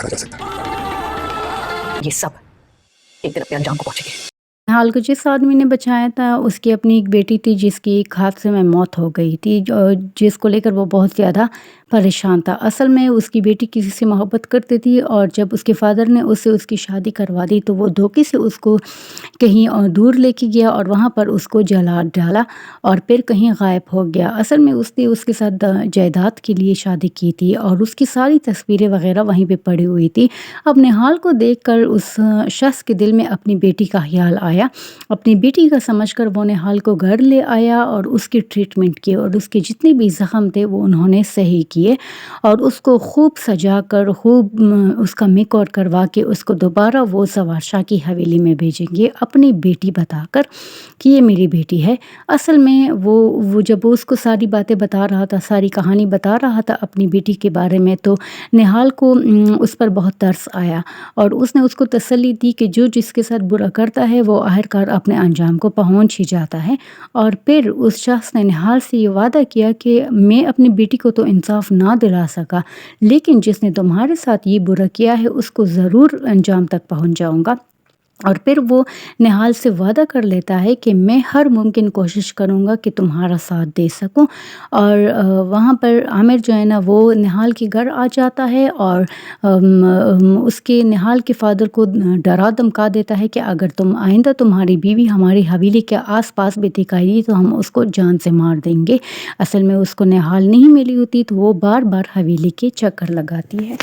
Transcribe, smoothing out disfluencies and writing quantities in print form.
दिखाया जा सकता है। ये सब एक दिन अपने अंजाम को पहुंचेंगे। हाल को जिस आदमी ने बचाया था उसकी अपनी एक बेटी थी जिसकी एक हादसे में मौत हो गई थी, जिसको लेकर वो बहुत ज़्यादा परेशान था। असल में उसकी बेटी किसी से मोहब्बत करती थी और जब उसके फादर ने उससे उसकी शादी करवा दी तो वो धोखे से उसको कहीं दूर लेके गया और वहाँ पर उसको जला डाला और फिर कहीं गायब हो गया। असल में उसने उसके साथ जायदाद के लिए शादी की थी और उसकी सारी तस्वीरें वगैरह वहीं पे पड़ी हुई थी। अब निहाल को देखकर उस शख्स के दिल में अपनी बेटी का ख्याल आया। अपनी बेटी का समझकर वो निहाल को घर ले आया और उसकी ट्रीटमेंट की और उसके जितने भी ज़ख्म थे वो उन्होंने सही किए और उसको खूब सजा कर खूब उसका मेकओवर करवा के उसको दोबारा वो सवार शाह की हवेली में भेजेंगे अपनी बेटी बताकर कि ये मेरी बेटी है। असल में वो जब वो उसको सारी बातें बता रहा था, सारी कहानी बता रहा था अपनी बेटी के बारे में, तो निहाल को उस पर बहुत तरस आया और उसने उसको तसल्ली दी कि जो जिसके साथ बुरा करता है वो आखिरकार अपने अंजाम को पहुंच ही जाता है। और फिर उस शख्स ने निहाल से ये वादा किया कि मैं अपनी बेटी को तो इंसाफ ना दिला सका, लेकिन जिसने तुम्हारे साथ ये बुरा किया है उसको ज़रूर अंजाम तक पहुंच जाऊंगा। और फिर वो निहाल से वादा कर लेता है कि मैं हर मुमकिन कोशिश करूँगा कि तुम्हारा साथ दे सकूँ। और वहाँ पर आमिर जो है ना वो निहाल के घर आ जाता है और उसके निहाल के फादर को डरा धमका देता है कि अगर तुम आइंदा तुम्हारी बीवी हमारी हवेली के आसपास भी दिखाई तो हम उसको जान से मार देंगे। असल में उसको निहाल नहीं मिली होती तो वो बार बार हवेली के चक्कर लगाती है।